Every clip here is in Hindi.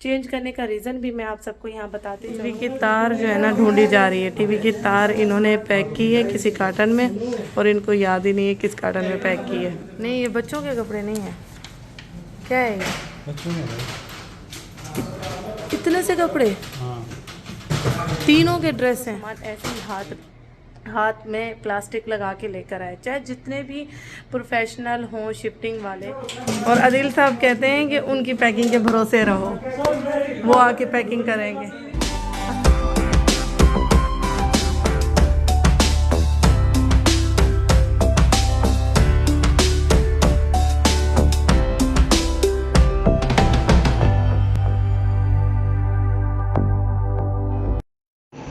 चेंज करने का रीज़न भी मैं आप सबको यहाँ बताती हूँ। टीवी की तार जो है ना ढूंढी जा रही है। टीवी की तार इन्होंने पैक की है किसी कार्टन में और इनको याद ही नहीं है किस कार्टन में पैक की है। नहीं, ये बच्चों के कपड़े नहीं है। क्या है ये? बच्चों के इतने से कपड़े? हाँ। तीनों के ड्रेस हैं। ऐसे ही हाथ में प्लास्टिक लगा के लेकर आए, चाहे जितने भी प्रोफेशनल हों शिफ्टिंग वाले। और आदिल साहब कहते हैं कि उनकी पैकिंग के भरोसे रहो, वो आके पैकिंग करेंगे।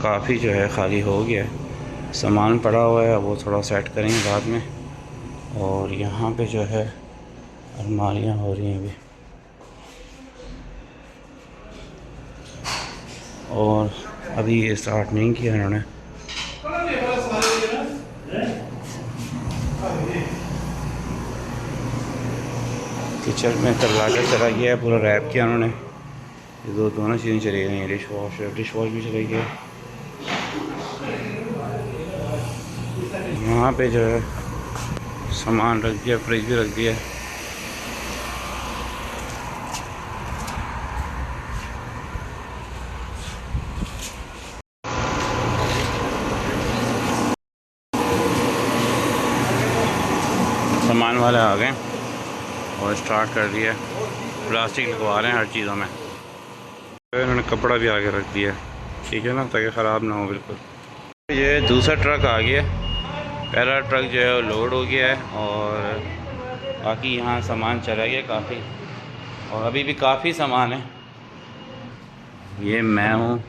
काफ़ी जो है ख़ाली हो गया है, सामान पड़ा हुआ है, वो थोड़ा सेट करेंगे बाद में। और यहाँ पे जो है अलमारियाँ हो रही हैं अभी, और अभी ये स्टार्ट नहीं किया इन्होंने। किचन में लाकर चला गया है, पूरा रैप किया उन्होंने। ये दोनों चीज़ें चली गई हैं, डिश वॉश भी चली गई है। यहाँ पे जो है सामान रख दिया, फ्रिज भी रख दिया। सामान वाले आ गए और स्टार्ट कर दिया, प्लास्टिक लगवा रहे हैं हर चीज़ों में। इन्होंने कपड़ा भी आगे रख दिया, ठीक है ना, ताकि ख़राब ना हो बिल्कुल। ये दूसरा ट्रक आ गया, पहला ट्रक जो है वो लोड हो गया है और बाकी यहाँ सामान चला गया काफ़ी, और अभी भी काफ़ी सामान है। ये मैं हूँ,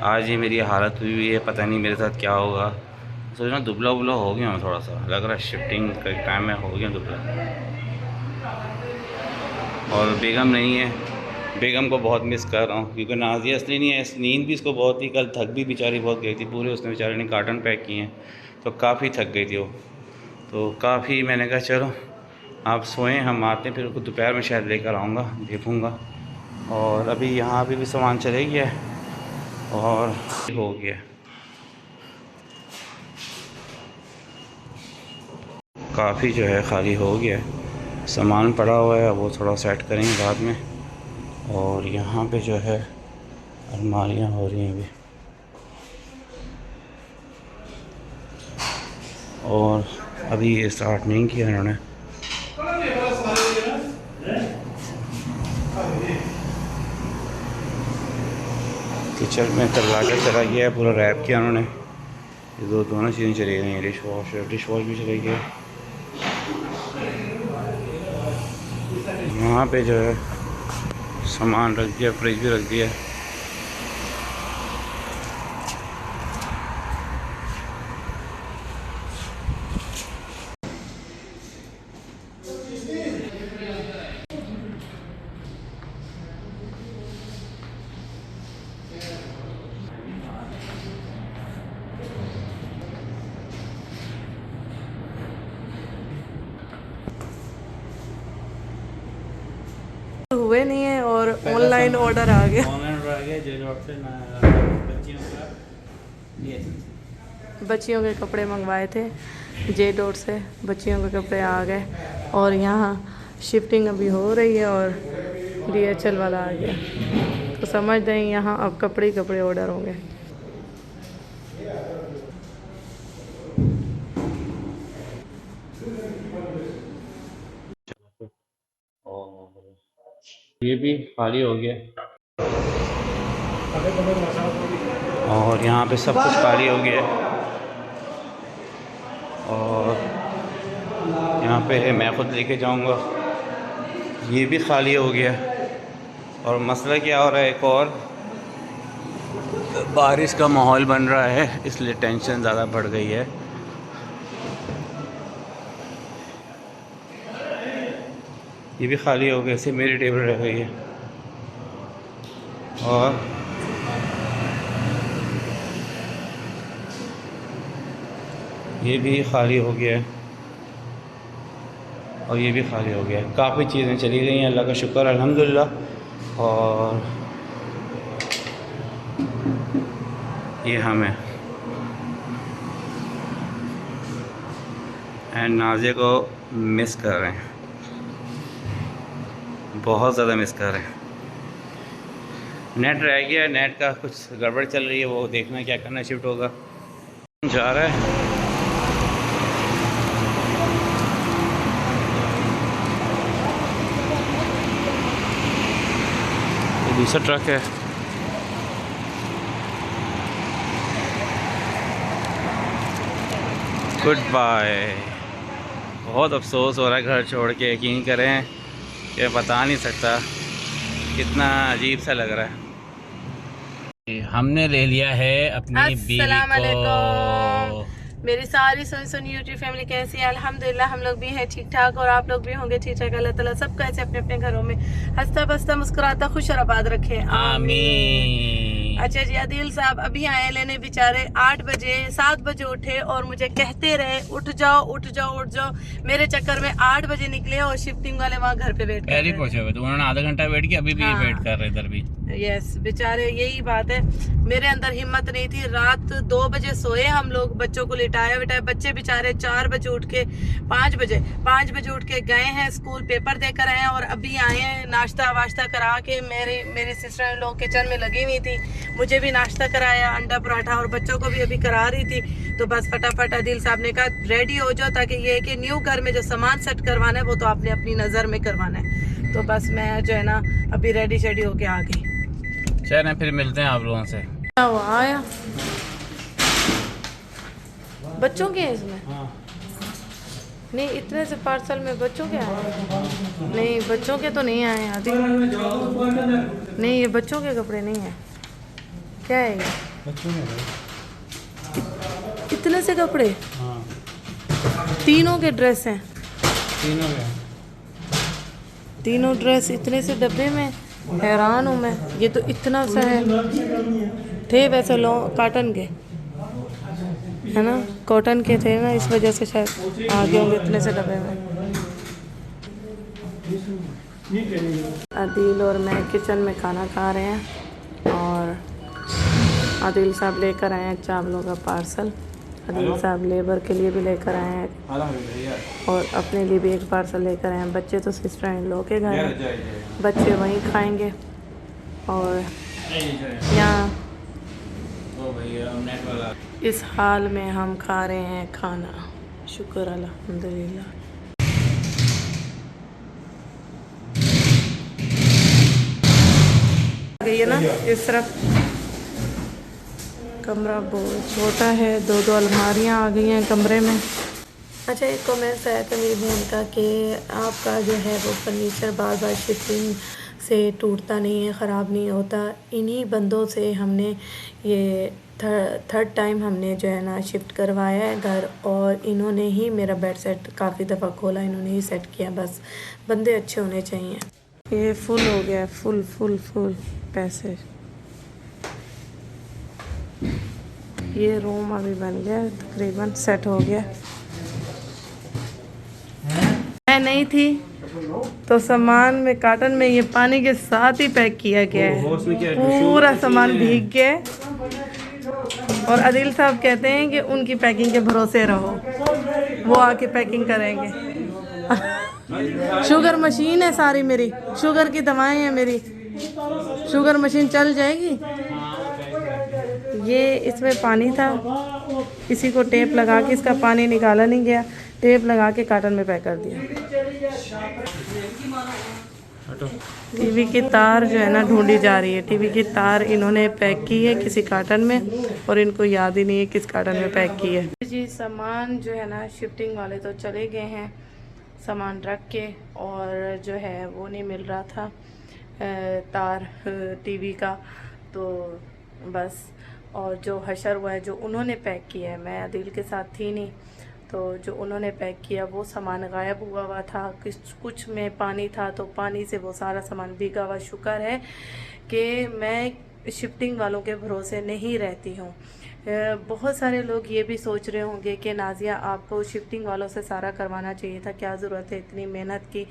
आज ये मेरी हालत हुई है, पता नहीं मेरे साथ क्या होगा। सोच रहा दुबला उबला हो गया हूँ, थोड़ा सा लग रहा है शिफ्टिंग के टाइम में हो गया दुबला। और बेगम नहीं है, बेगम को बहुत मिस कर रहा हूँ, क्योंकि नाज़िया असली नहीं है, नींद भी इसको बहुत ही, कल थक भी बेचारी बहुत गई थी, पूरे उसने बेचारे ने कार्टन पैक किए हैं, तो काफ़ी थक गई थी वो। तो काफ़ी मैंने कहा चलो आप सोएं, हम आते हैं, फिर उसको दोपहर में शायद लेकर आऊँगा, देखूँगा। और अभी यहाँ भी सामान चले गया है और हो गया। काफ़ी जो है ख़ाली हो गया है, सामान पड़ा हुआ है, वो थोड़ा सेट करेंगे बाद में। और यहाँ पे जो है अलमारियाँ हो रही हैं अभी, और अभी ये स्टार्ट नहीं किया इन्होंने। किचन में लाकर चला गया है, पूरा रैप किया उन्होंने। ये दोनों चीज़ें चली गई हैं, डिश वॉश भी चली गई। यहाँ पे जो है सामान रख दिया, फ्रिज भी रख दिया। हुए नहीं है और ऑनलाइन ऑर्डर आ गया। बच्चियों के कपड़े मंगवाए थे जे डॉट से, बच्चियों के कपड़े आ गए और यहाँ शिफ्टिंग अभी हो रही है और DHL वाला आ गया, तो समझ दें यहाँ अब कपड़े ही कपड़े ऑर्डर होंगे। ये भी खाली हो गया और यहाँ पे सब कुछ खाली हो गया। और यहाँ पे मैं ख़ुद लेके जाऊँगा, ये भी खाली हो गया। और मसला क्या हो रहा है, एक और बारिश का माहौल बन रहा है, इसलिए टेंशन ज़्यादा बढ़ गई है। ये भी खाली हो गया, सिर्फ मेरी टेबल रह गई है। और ये भी खाली हो गया है और ये भी खाली हो गया है। काफ़ी चीज़ें चली गई हैं, अल्लाह का शुक्र अल्हम्दुलिल्लाह। और ये हम हैं एंड नाज़िया को मिस कर रहे हैं, बहुत ज़्यादा मिस कर रहे हैं। नेट रह गया, नेट का कुछ गड़बड़ चल रही है, वो देखना क्या करना शिफ्ट होगा। जा रहा है ये दूसरा ट्रक है। Goodbye. बहुत अफसोस हो रहा है घर छोड़ के, यकीन करें कि बता नहीं सकता कितना अजीब सा लग रहा है। हमने ले लिया है अपनी बीवी को। मेरी सारी सुन यूट्यूब फैमिली कैसी है? अल्हम्दुलिल्लाह हम लोग भी हैं ठीक ठाक, और आप लोग भी होंगे ठीक ठाक। अल्लाह ताला सबको ऐसे अपने अपने घरों में हंसता बसता मुस्कुराता खुश और आबाद रखे, आमीन। अच्छा जी, आदिल साहब अभी आए लेने, बेचारे 8 बजे 7 बजे उठे और मुझे कहते रहे उठ जाओ उठ जाओ उठ जाओ। मेरे चक्कर में 8 बजे निकले और शिफ्टिंग वाले वहाँ घर पे वेट कर रहे पहुंचे हुए, तो उन्होंने आधा घंटा वेट किया, अभी भी वेट कर रहे इधर भी। यस बेचारे, यही बात है। मेरे अंदर हिम्मत नहीं थी। रात 2 बजे सोए हम लोग, बच्चों को लिटाया बिटाया। बच्चे बेचारे 4 बजे उठ के 5 बजे उठ के गए हैं स्कूल, पेपर देकर आए हैं और अभी आए हैं नाश्ता वाश्ता करा के। मेरी सिस्टर लोग किचन में लगी हुई थी, मुझे भी नाश्ता कराया, अंडा पराठा, और बच्चों को भी अभी करा रही थी। तो बस फटाफट आदिल साहब ने कहा रेडी हो जाओ, ताकि ये है कि न्यू घर में जो सामान सेट करवाना है वो तो आपने अपनी नज़र में करवाना है। तो बस मैं जो है ना अभी रेडी शेडी होके आ गई। चलें फिर मिलते हैं आप लोगों से। वो आया बच्चों के हैं इसमें? नहीं, इतने से पार्सल में बच्चों के आए? नहीं बच्चों के तो नहीं आए आदि। नहीं ये बच्चों के कपड़े नहीं है। क्या है ये? इतने से कपड़े? तीनों के ड्रेस हैं? तीनों ड्रेस इतने से डब्बे में? हैरान हूँ मैं, ये तो इतना सा है। थे वैसे लो कॉटन के, है ना, कॉटन के थे ना, इस वजह से शायद आ गए होंगे इतने से डब्बे में। आदिल और मैं किचन में खाना खा रहे हैं और आदिल साहब लेकर आए हैं चावलों का पार्सल। आदिल साहब लेबर के लिए भी लेकर आए हैं और अपने लिए भी एक पार्सल लेकर आए हैं। बच्चे तो सिस्टर इन लोग के घर हैं, बच्चे वहीं खाएंगे। और यहाँ इस हाल में हम खा रहे हैं खाना, शुक्र अल्हम्दुलिल्लाह। गई है ना इस तरफ। कमरा बहुत छोटा है, 2 अलमारियाँ आ गई हैं कमरे में। अच्छा, एक कमेंट्स आया था मेरी बहन का कि आपका जो है वो फर्नीचर बार बार शिफ्टिंग से टूटता नहीं है, ख़राब नहीं होता। इन्हीं बंदों से हमने ये थर्ड टाइम हमने जो है ना शिफ्ट करवाया है घर, और इन्होंने ही मेरा बेड सेट काफ़ी दफ़ा खोला, इन्होंने ही सेट किया। बस बंदे अच्छे होने चाहिए। ये फुल हो गया, फुल फुल फुल पैसे। ये रूम अभी बन गया, तकरीबन सेट हो गया। मैं नहीं थी तो सामान में कार्टन में ये पानी के साथ ही पैक किया गया है, पूरा सामान भीग गया। और आदिल साहब कहते हैं कि उनकी पैकिंग के भरोसे रहो, वो आके पैकिंग करेंगे। शुगर मशीन है सारी मेरी, शुगर की दवाएं हैं मेरी, शुगर मशीन चल जाएगी। ये इसमें पानी था, किसी को टेप लगा के इसका पानी निकाला नहीं गया, टेप लगा के कार्टन में पैक कर दिया। टीवी की तार जो है ना ढूंढी जा रही है। टीवी की तार इन्होंने पैक की है किसी कार्टन में और इनको याद ही नहीं है किस कार्टन में पैक की है। जी सामान जो है ना शिफ्टिंग वाले तो चले गए हैं सामान रख के, और जो है वो नहीं मिल रहा था तार टीवी का, तो बस। और जो हशर हुआ है जो उन्होंने पैक किया है, मैं आदिल के साथ थी नहीं, तो जो उन्होंने पैक किया वो सामान गायब हुआ था। कुछ में पानी था तो पानी से वो सारा सामान भीगा हुआ। शुक्र है कि मैं शिफ्टिंग वालों के भरोसे नहीं रहती हूँ। बहुत सारे लोग ये भी सोच रहे होंगे कि नाज़िया आपको शिफ्टिंग वालों से सारा करवाना चाहिए था, क्या ज़रूरत है इतनी मेहनत की।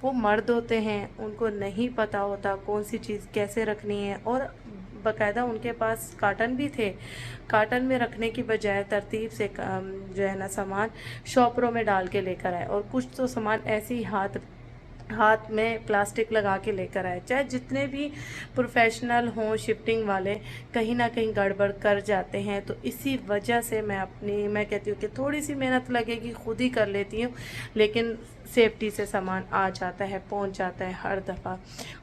वो मर्द होते हैं, उनको नहीं पता होता कौन सी चीज़ कैसे रखनी है, और बाकायदा उनके पास कार्टन भी थे, कार्टन में रखने की बजाय तरतीब से जो है ना सामान शॉपरों में डाल के लेकर आए, और कुछ तो सामान ऐसे ही हाथ में प्लास्टिक लगा के लेकर आए। चाहे जितने भी प्रोफेशनल हों शिफ्टिंग वाले, कहीं ना कहीं गड़बड़ कर जाते हैं। तो इसी वजह से मैं कहती हूँ कि थोड़ी सी मेहनत लगेगी, खुद ही कर लेती हूँ, लेकिन सेफ्टी से सामान आ जाता है, पहुँच जाता है हर दफ़ा।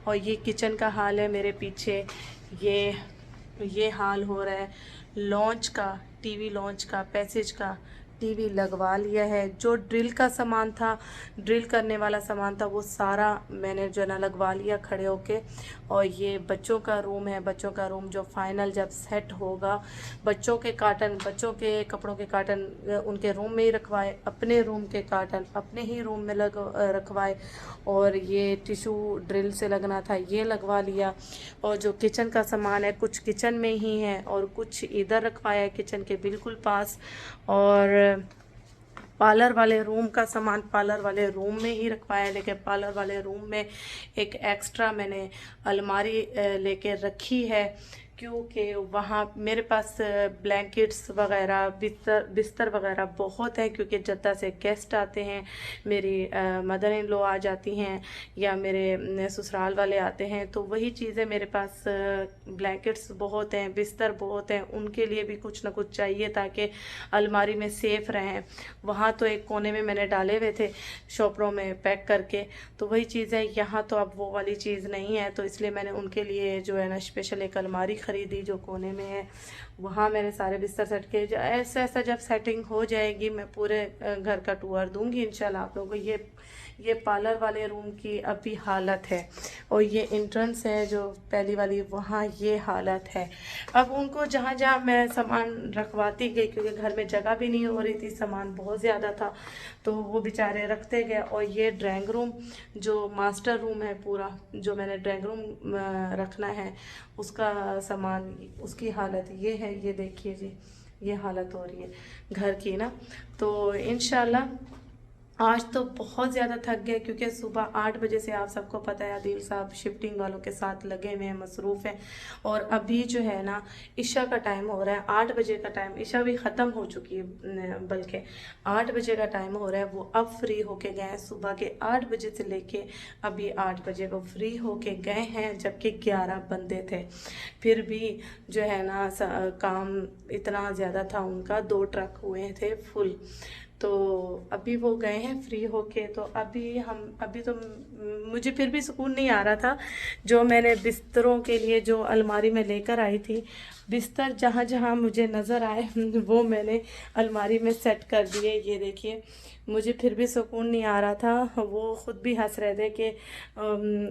और ये किचन का हाल है मेरे पीछे, ये हाल हो रहा है लॉन्च का, टीवी लॉन्च का, पैसेज का टीवी लगवा लिया है। जो ड्रिल का सामान था, ड्रिल करने वाला सामान था, वो सारा मैंने जो है ना लगवा लिया खड़े होके। और ये बच्चों का रूम है, बच्चों का रूम जो फाइनल जब सेट होगा, बच्चों के कार्टन, बच्चों के कपड़ों के कार्टन उनके रूम में ही रखवाए, अपने रूम के कार्टन अपने ही रूम में रखवाए। और ये टिशू ड्रिल से लगना था, ये लगवा लिया। और जो किचन का सामान है, कुछ किचन में ही है और कुछ इधर रखवाया है किचन के बिल्कुल पास। और पार्लर वाले रूम का सामान पार्लर वाले रूम में ही रखवाया, लेकिन पार्लर वाले रूम में एक एक्स्ट्रा मैंने अलमारी लेके रखी है, क्योंकि वहाँ मेरे पास ब्लैंकेट्स वगैरह बिस्तर वगैरह बहुत हैं, क्योंकि जद्दा से गेस्ट आते हैं, मेरी मदर इन लॉ आ जाती हैं या मेरे ससुराल वाले आते हैं, तो वही चीज़ें मेरे पास ब्लैंकेट्स बहुत हैं, बिस्तर बहुत हैं, उनके लिए भी कुछ ना कुछ चाहिए ताकि अलमारी में सेफ़ रहें। वहाँ तो एक कोने में मैंने डाले हुए थे शॉपरों में पैक करके, तो वही चीज़ें यहाँ तो अब वो वाली चीज़ नहीं है, तो इसलिए मैंने उनके लिए जो है ना स्पेशल एक अलमारी खरीदी जो कोने में है। वहाँ मैंने सारे बिस्तर सेट किए। ऐसा जब सेटिंग हो जाएगी मैं पूरे घर का टूर दूंगी इंशाल्लाह आप लोगों को। ये पार्लर वाले रूम की अभी हालत है, और ये एंट्रेंस है जो पहली वाली, वहाँ ये हालत है। अब उनको जहाँ जहाँ मैं सामान रखवाती गई, क्योंकि घर में जगह भी नहीं हो रही थी, सामान बहुत ज़्यादा था, तो वो बेचारे रखते गए। और ये ड्राइंग रूम जो मास्टर रूम है पूरा, जो मैंने ड्राइंग रूम रखना है, उसका सामान, उसकी हालत ये है। ये देखिए जी, ये हालत हो रही है घर की ना। तो इंशाल्लाह आज तो बहुत ज़्यादा थक गए, क्योंकि सुबह 8 बजे से आप सबको पता है आदिल साहब शिफ्टिंग वालों के साथ लगे हुए हैं, मसरूफ़ हैं। और अभी जो है ना इशा का टाइम हो रहा है, 8 बजे का टाइम, इशा भी ख़त्म हो चुकी है, बल्कि 8 बजे का टाइम हो रहा है। वो अब फ्री होके गए हैं, सुबह के 8 बजे से लेके अभी 8 बजे वो फ्री होके गए हैं, जबकि 11 बंदे थे। फिर भी जो है ना काम इतना ज़्यादा था उनका, 2 ट्रक हुए थे फुल। तो अभी वो गए हैं फ्री होके। तो अभी तो मुझे फिर भी सुकून नहीं आ रहा था। जो मैंने बिस्तरों के लिए जो अलमारी में लेकर आई थी, बिस्तर जहाँ जहाँ मुझे नज़र आए वो मैंने अलमारी में सेट कर दिए। ये देखिए, मुझे फिर भी सुकून नहीं आ रहा था। वो ख़ुद भी हंस रहे थे कि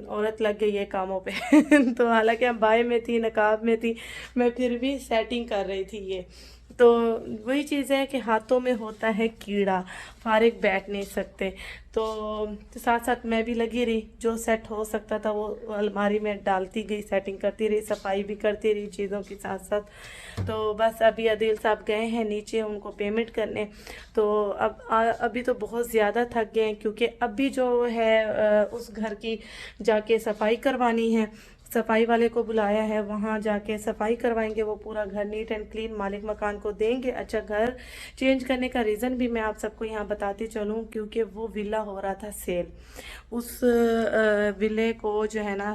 औरत लग गई है कामों पे तो हालांकि हम बाय में थी, नकाब में थी, मैं फिर भी सेटिंग कर रही थी ये। तो वही चीज़ है कि हाथों में होता है कीड़ा, फारिग बैठ नहीं सकते। तो साथ साथ मैं भी लगी रही, जो सेट हो सकता था वो अलमारी में डालती गई, सेटिंग करती रही, सफाई भी करती रही चीज़ों के साथ साथ। तो बस अभी आदिल साहब गए हैं नीचे उनको पेमेंट करने। तो अभी तो बहुत ज़्यादा थक गए हैं, क्योंकि अभी जो है उस घर की जाके सफाई करवानी है। सफाई वाले को बुलाया है, वहाँ जाके सफाई करवाएंगे, वो पूरा घर नीट एंड क्लीन मालिक मकान को देंगे। अच्छा, घर चेंज करने का रीज़न भी मैं आप सबको यहाँ बताती चलूँ, क्योंकि वो विला हो रहा था सेल। उस विले को जो है ना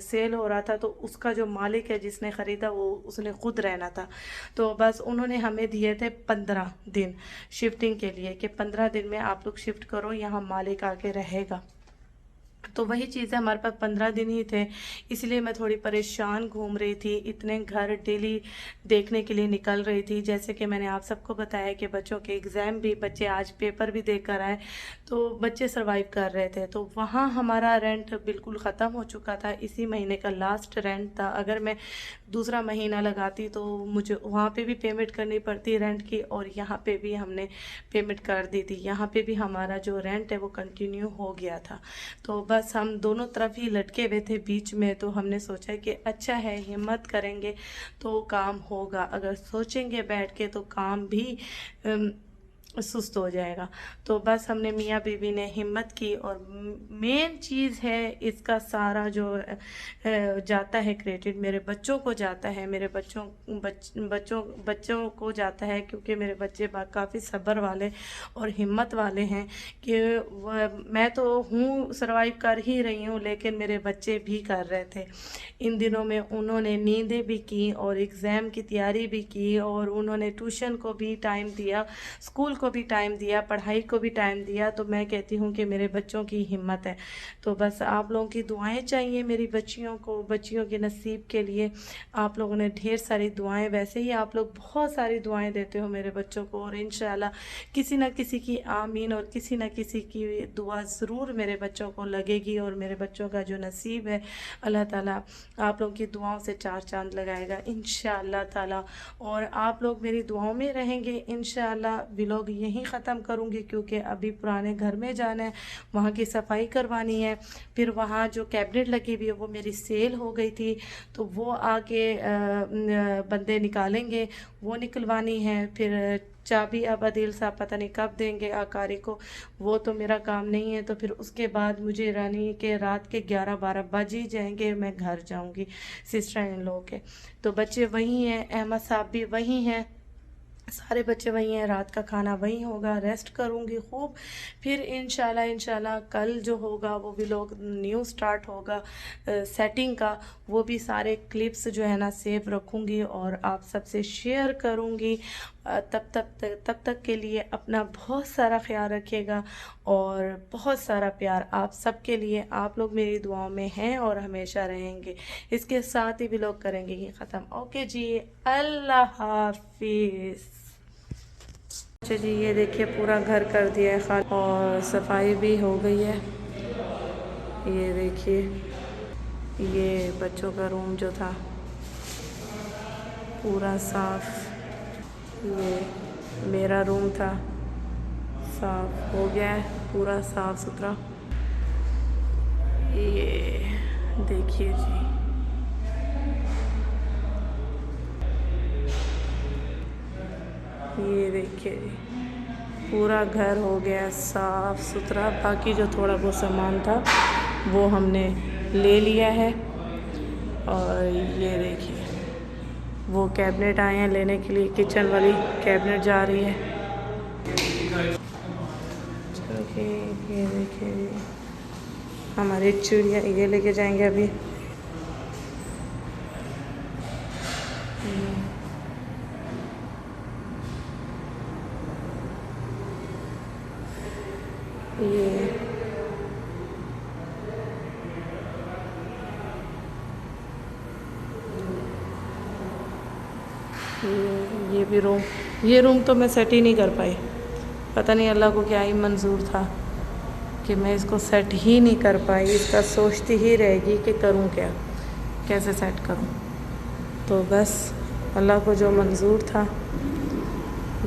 सेल हो रहा था, तो उसका जो मालिक है जिसने ख़रीदा, वो उसने ख़ुद रहना था। तो बस उन्होंने हमें दिए थे 15 दिन शिफ्टिंग के लिए, कि 15 दिन में आप लोग शिफ्ट करो, यहाँ मालिक आके रहेगा। तो वही चीज़ें हमारे पास 15 दिन ही थे, इसलिए मैं थोड़ी परेशान घूम रही थी। इतने घर डेली देखने के लिए निकल रही थी। जैसे कि मैंने आप सबको बताया कि बच्चों के एग्ज़ाम भी, बच्चे आज पेपर भी दे कर आए, तो बच्चे सर्वाइव कर रहे थे। तो वहाँ हमारा रेंट बिल्कुल ख़त्म हो चुका था, इसी महीने का लास्ट रेंट था। अगर मैं दूसरा महीना लगाती तो मुझे वहाँ पे भी पेमेंट करनी पड़ती रेंट की, और यहाँ पे भी हमने पेमेंट कर दी थी। यहाँ पे भी हमारा जो रेंट है वो कंटिन्यू हो गया था। तो बस हम दोनों तरफ ही लटके हुए थे बीच में। तो हमने सोचा कि अच्छा है, हिम्मत करेंगे तो काम होगा, अगर सोचेंगे बैठ के तो काम भी सुस्त हो जाएगा। तो बस हमने मियाँ बीवी ने हिम्मत की, और मेन चीज़ है इसका सारा जो जाता है क्रेडिट मेरे बच्चों को जाता है, मेरे बच्चों को जाता है, क्योंकि मेरे बच्चे काफ़ी सब्र वाले और हिम्मत वाले हैं कि मैं तो हूँ सरवाइव कर ही रही हूँ, लेकिन मेरे बच्चे भी कर रहे थे। इन दिनों में उन्होंने नींदें भी की और एग्ज़ाम की तैयारी भी की, और उन्होंने ट्यूशन को भी टाइम दिया, स्कूल को भी टाइम दिया, पढ़ाई को भी टाइम दिया। तो मैं कहती हूँ कि मेरे बच्चों की हिम्मत है। तो बस आप लोगों की दुआएं चाहिए मेरी बच्चियों को, बच्चियों के नसीब के लिए। आप लोगों ने ढेर सारी दुआएं, वैसे ही आप लोग बहुत सारी दुआएं देते हो मेरे बच्चों को, और इंशाल्लाह किसी न किसी की आमीन और किसी न किसी की दुआ ज़रूर मेरे बच्चों को लगेगी, और मेरे बच्चों का जो नसीब है अल्लाह ताला आप लोगों की दुआओं से 4 चांद लगाएगा इंशाअल्लाह ताला। और आप लोग मेरी दुआओं में रहेंगे इंशाअल्लाह। व्लॉग यहीं ख़त्म करूँगी, क्योंकि अभी पुराने घर में जाना है, वहाँ की सफाई करवानी है, फिर वहाँ जो कैबिनेट लगी हुई है वो मेरी सेल हो गई थी, तो वो आके बंदे निकालेंगे, वो निकलवानी है। फिर चाबी अब आदिल साहब पता नहीं कब देंगे आकारी को, वो तो मेरा काम नहीं है। तो फिर उसके बाद मुझे रानी के रात के 11-12 बज ही जाएंगे, मैं घर जाऊंगी सिस्टर इन लॉ के। तो बच्चे वहीं हैं, अहमद साहब भी वहीं हैं, सारे बच्चे वहीं हैं, रात का खाना वहीं होगा, रेस्ट करूँगी खूब। फिर इंशाल्लाह कल जो होगा वो व्लॉग न्यू स्टार्ट होगा सेटिंग का, वो भी सारे क्लिप्स जो है ना सेव रखूँगी और आप सबसे शेयर करूँगी। तब तक के लिए अपना बहुत सारा ख्याल रखिएगा, और बहुत सारा प्यार आप सबके लिए। आप लोग मेरी दुआओं में हैं और हमेशा रहेंगे। इसके साथ ही व्लॉग करेंगे ये ख़त्म। ओके जी, अल्लाह हाफिज़। अच्छा जी, ये देखिए पूरा घर कर दिया है खाली, और सफाई भी हो गई है। ये देखिए, ये बच्चों का रूम जो था पूरा साफ, ये मेरा रूम था साफ हो गया है, पूरा साफ सुथरा। ये देखिए जी, ये देखिए जी, पूरा घर हो गया साफ़ सुथरा। बाकी जो थोड़ा बहुत सामान था वो हमने ले लिया है। और ये देखिए वो कैबिनेट आए हैं लेने के लिए, किचन वाली कैबिनेट जा रही है। ओके, ये देखिए हमारी चिड़िया, ये लेके जाएंगे अभी। ये भी रूम, ये रूम तो मैं सेट ही नहीं कर पाई। पता नहीं अल्लाह को क्या ही मंजूर था कि मैं इसको सेट ही नहीं कर पाई। इसका सोचती ही रहेगी कि करूं क्या, कैसे सेट करूं। तो बस अल्लाह को जो मंजूर था।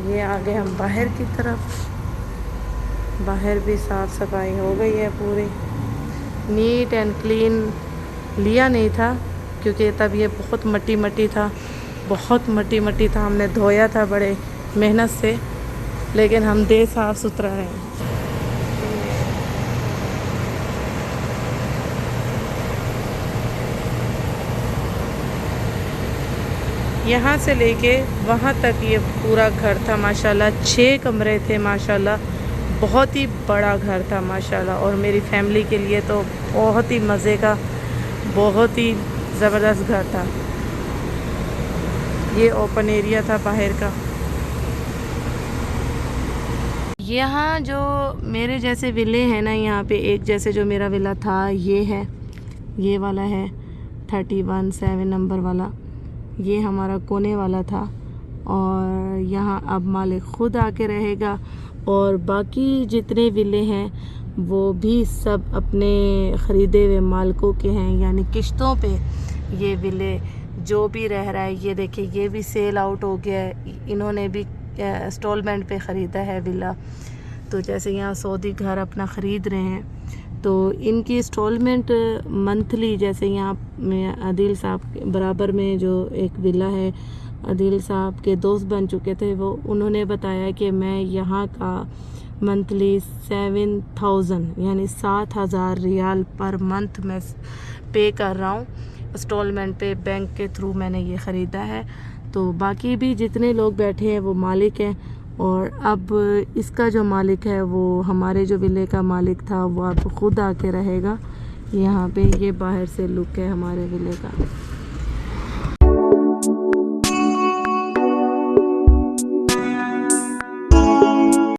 ये आगे हम बाहर की तरफ, बाहर भी साफ़ सफाई हो गई है पूरी, नीट एंड क्लीन। लिया नहीं था क्योंकि तब ये बहुत मट्टी था, बहुत मट्टी था। हमने धोया था बड़े मेहनत से, लेकिन हम दे साफ़ सुथरा है। यहाँ से लेके वहाँ तक ये पूरा घर था माशाल्लाह। 6 कमरे थे माशाल्लाह, बहुत ही बड़ा घर था माशाल्लाह। और मेरी फैमिली के लिए तो बहुत ही मज़े का, बहुत ही ज़बरदस्त घर था। ये ओपन एरिया था बाहर का। यहाँ जो मेरे जैसे विले हैं ना, यहाँ पे एक जैसे जो मेरा विला था ये है, ये वाला है 31-7 नंबर वाला, ये हमारा कोने वाला था। और यहाँ अब मालिक ख़ुद आके रहेगा, और बाकी जितने विले हैं वो भी सब अपने ख़रीदे हुए मालिकों के हैं, यानी किश्तों पे ये विले जो भी रह रहा है। ये देखिए ये भी सेल आउट हो गया है, इन्होंने भी इंस्टॉलमेंट पे ख़रीदा है विला। तो जैसे यहाँ सऊदी घर अपना ख़रीद रहे हैं, तो इनकी इंस्टॉलमेंट मंथली, जैसे यहाँ आदिल साहब बराबर में जो एक विला है आदिल साहब के दोस्त बन चुके थे, वो उन्होंने बताया कि मैं यहाँ का मंथली 7,000 यानी 7,000 रियाल पर मंथ मैं पे कर रहा हूँ। इंस्टॉलमेंट पे बैंक के थ्रू मैंने ये ख़रीदा है। तो बाकी भी जितने लोग बैठे हैं वो मालिक हैं, और अब इसका जो मालिक है वो हमारे जो विले का मालिक था वो अब ख़ुद आके रहेगा यहाँ पे। ये बाहर से लुक है हमारे विले का।